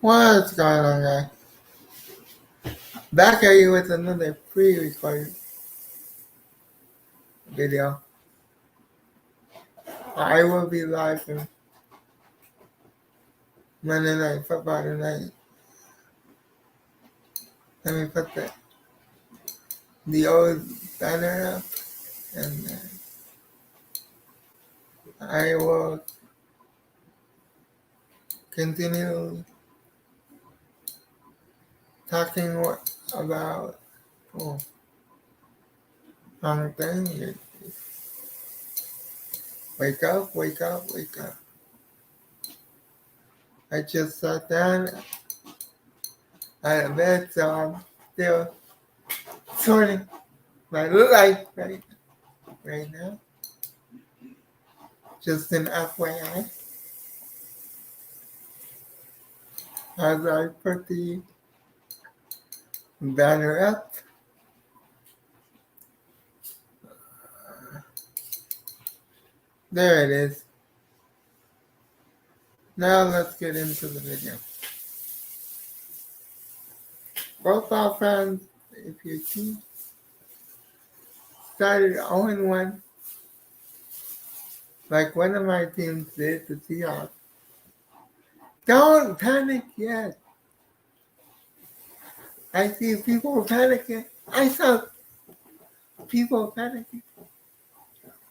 What's going on, guys? Back at you with another pre-recorded video. I will be live from Monday Night Football tonight. Let me put the old banner up, and I will continue talking about wrong thing. Wake up, wake up, wake up. I just sat down out of bed, so I'm still sorting my life right now. Just an FYI. As I put the banner up, there it is. Now let's get into the video. Profile friends, if your team started 0-1, like one of my teams did, the Seahawks, don't panic yet. I see people panicking. I saw people panicking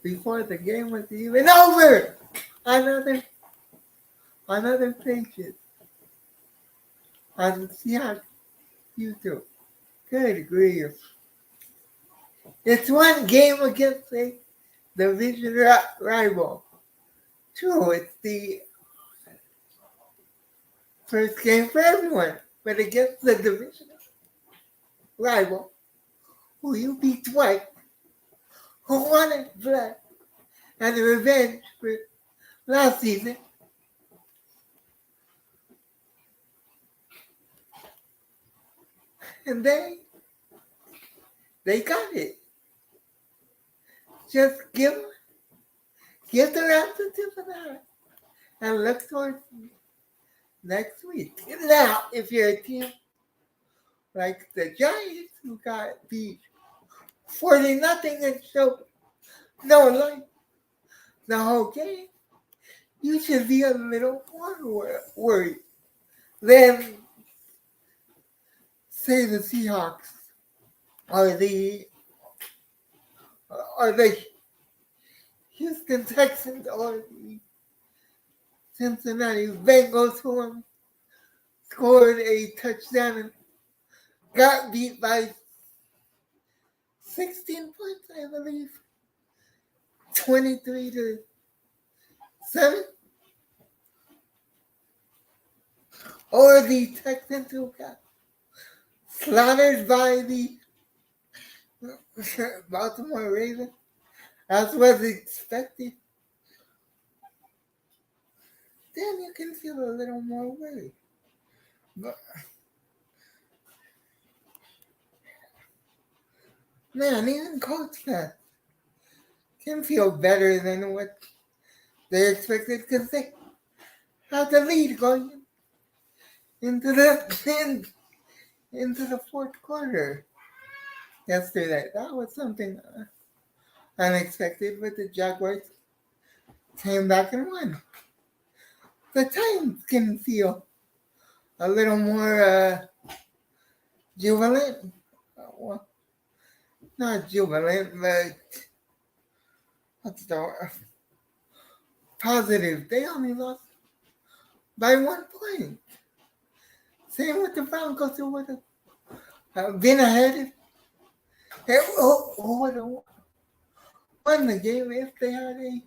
before the game was even over. Another pages on Seahawks YouTube. Good grief. It's one game against a division rival. True, it's the first game for everyone, but against the division rival, who you beat twice, who wanted blood and revenge for last season. And they got it. Just give the answer to the heart and look towards next week. Now, if you're a team like the Giants who got beat 40-0 and showed no life the whole game, you should be a little more worried than, say, the Seahawks or the Houston Texans or the Cincinnati Bengals, who scored a touchdown and got beat by 16 points, I believe, 23-7, or the Texans who got slaughtered by the Baltimore Ravens, as was expected. Then you can feel a little more worried. But man, even Colts fans can feel better than what they expected because they had the lead going into the fourth quarter yesterday. That was something unexpected, but the Jaguars came back and won. The Titans can feel a little more jubilant. Well, not jubilant, but what's the word? Positive. They only lost by 1 point. Same with the Broncos, who would have been ahead. Who would have won the game if they had a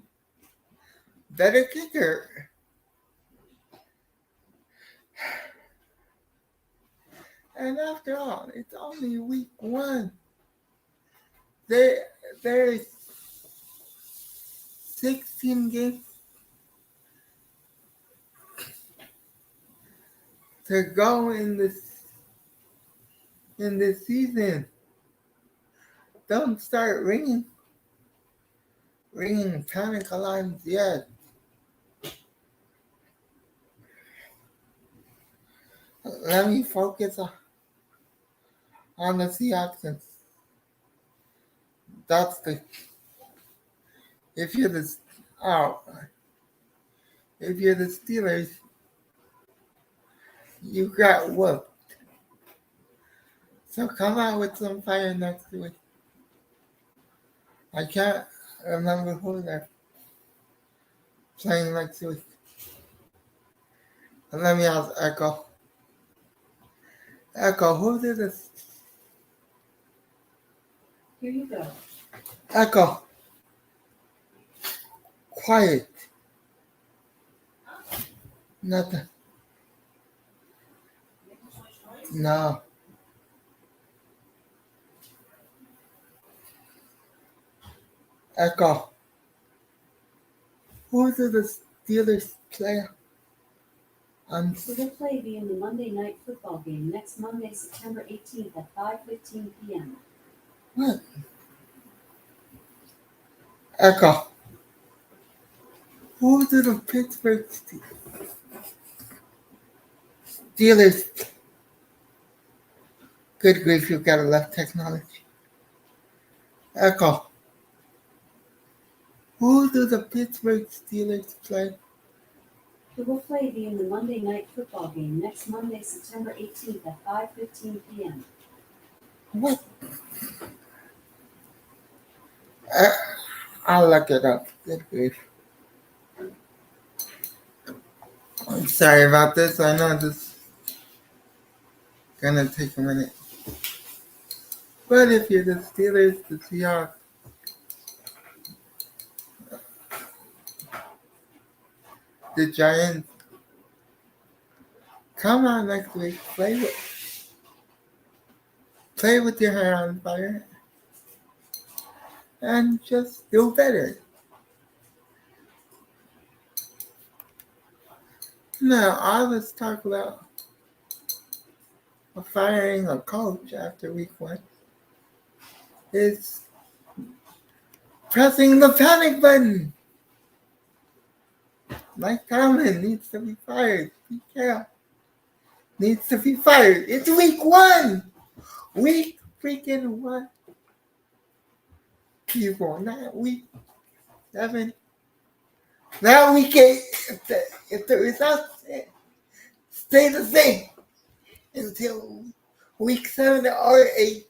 better kicker. And after all, it's only week 1. There's 16 games to go in this season. Don't start ringing panic alarms yet. let me focus on the Seahawks. That's the if you're the oh if you're the Steelers, you got whooped. So come out with some fire next week. I can't remember who they're playing next week. And let me ask Echo. Echo, who did this? Here you go. Echo. Quiet. Nothing. No. Echo. Who did the Steelers play on? We will play the in the Monday Night Football game next Monday, September 18th at 5:15 p.m. What? Echo. Who did the Pittsburgh Steelers? Good grief, you gotta love technology. Echo. Who do the Pittsburgh Steelers play? We will play the in the Monday Night Football game next Monday, September 18th at 5:15 p.m. What? I'll look it up. Good grief. I'm sorry about this. I know this is gonna take a minute. But if you're the Steelers, the Seahawks, the Giants, come on next week. Play with your hair on fire and just do better. Now, I was talking about firing a coach after week 1. It's pressing the panic button. Mike Tomlin needs to be fired. Pete Carroll needs to be fired. It's week 1. Week freaking 1. People, not week 7. Now week 8. If the results stay the same until week 7 or 8,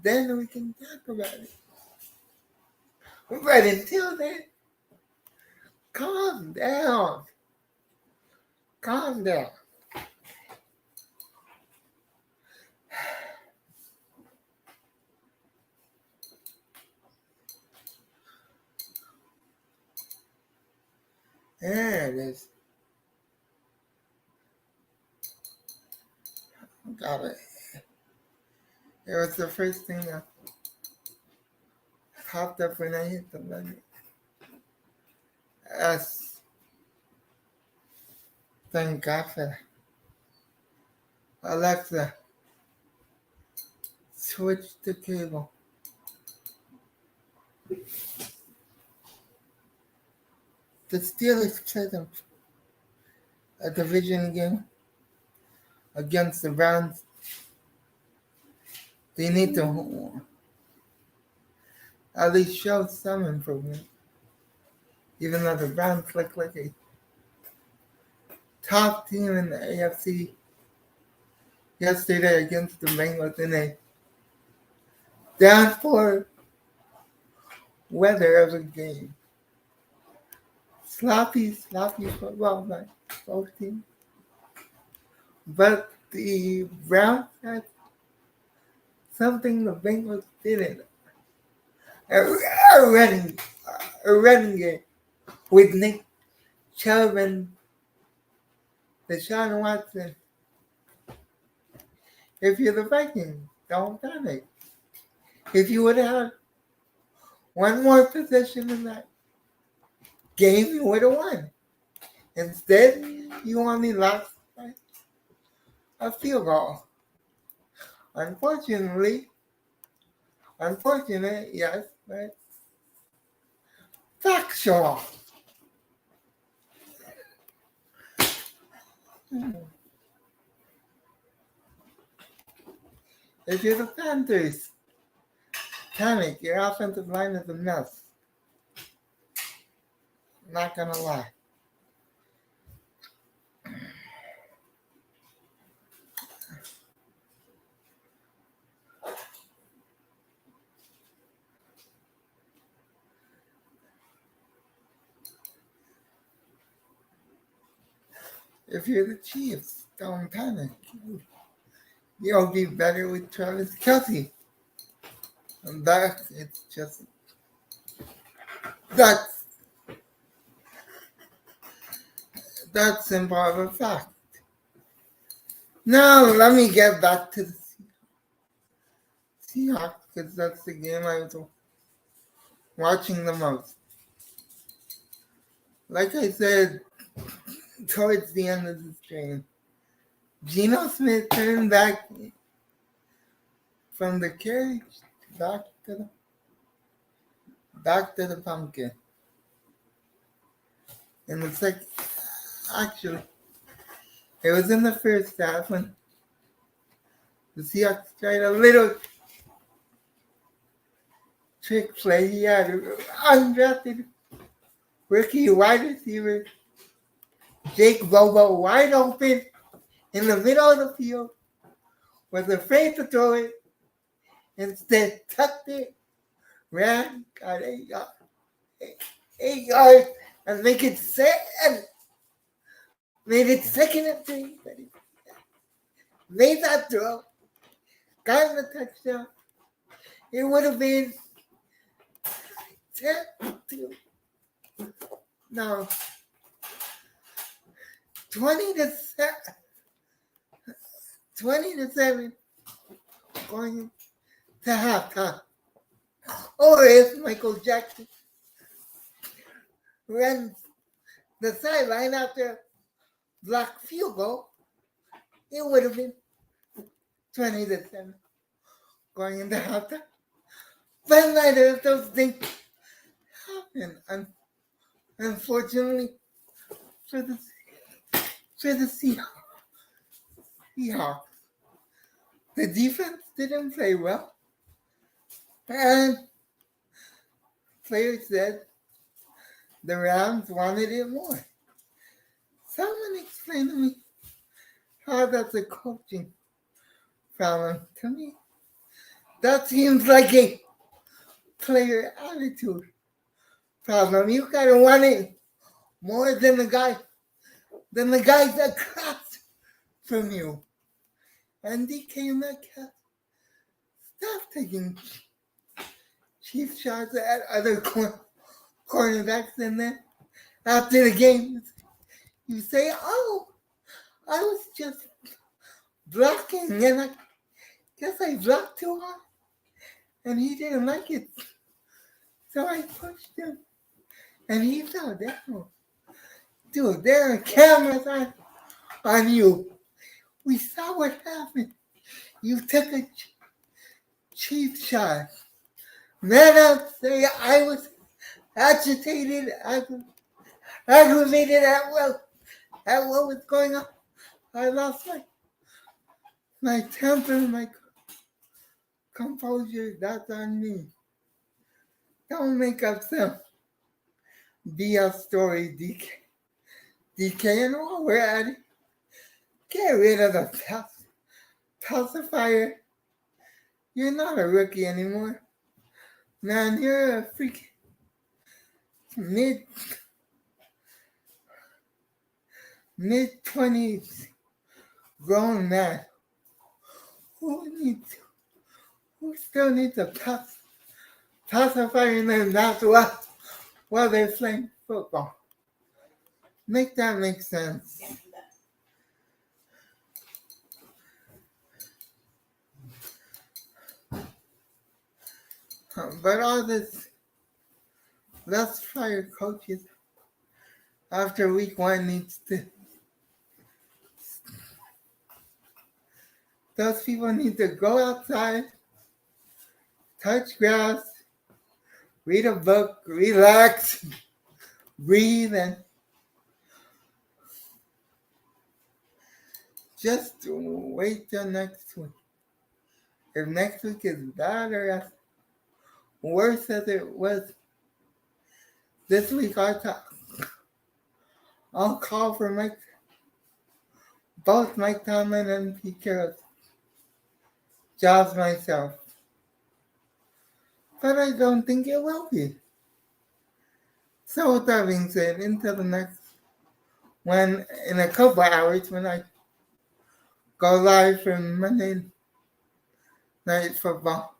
then we can talk about it. But until then, calm down. Calm down. There it is. Got it. It was the first thing that popped up when I hit the button. Yes. Thank God for that. Alexa, switch the cable. The Steelers played a division game against the Browns. They need to at least show some improvement. Even though the Browns look like a top team in the AFC yesterday against the Bengals in a downpour weather of a game. Sloppy football by both teams. But the Browns had something the Bengals didn't. A running game with Nick Chubb and Deshaun Watson. If you're the Vikings, don't panic. If you would have had one more possession in that game, you would have won. Instead, you only lost by a field goal. Unfortunate, yes, but factual. If you're the Panthers, panic. Your offensive line is a mess. Not gonna lie. If you're the Chiefs, don't panic. You'll be better with Travis Kelce. And it's just, that's, that's simple of a fact. Now, let me get back to the Seahawks, because that's the game I was watching the most. Like I said, towards the end of this game, Geno Smith turned back from the carriage back to the pumpkin. In the second, actually, it was in the first half when the Seahawks tried a little trick play. He had an undrafted rookie wide receiver, Jake Bobo, wide open in the middle of the field, was afraid to throw it, instead tucked it, ran, got 8 yards, and made it second and 3. Made that throw, got the touchdown. It would have been 10-2. No, 20-7 going to halftime. Or if Michael Jackson ran the sideline after blocked field goal, it would have been 20-7 going into halftime. But neither of those things happened. Unfortunately, for the Seahawks, the defense didn't play well, and players said the Rams wanted it more. Someone explain to me how that's a coaching problem. To me, that seems like a player attitude problem. You gotta want it more than the guys across from you. And DK Metcalf, stop taking cheap shots at other cornerbacks, and then after the game, you say, "Oh, I was just blocking, and I guess I blocked too hard, and he didn't like it, so I pushed him, and he fell down." Dude, there are cameras on you. We saw what happened. You took a cheap shot. Man up, say I was agitated, aggravated at what was going on. I lost my temper, my composure. That's on me. Don't make up some BS story, DK, and while we're at it, get rid of the pacifier. You're not a rookie anymore. Man, you're a freaking mid-20s grown man who still needs a pacifier in their mouth while they're playing football. Make that make sense. But all this, let's fire coaches after week 1 needs to. Those people need to go outside, touch grass, read a book, relax, breathe, and just wait till next week. If next week is bad or as worse as it was this week, I'll call for both Mike Tomlin and Pete Carroll's jobs myself. But I don't think it will be. So with that being said, until the next one, in a couple hours when I go live for Monday Night Football.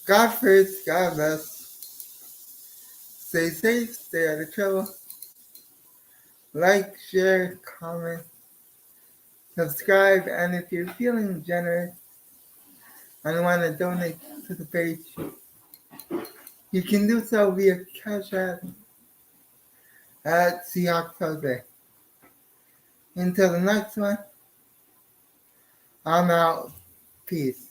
God first, God bless. Stay safe, stay out of trouble. Like, share, comment, subscribe, and if you're feeling generous and want to donate to the page, you can do so via Cash App at Seahawks Jose. Until the next one, I'm out. Peace.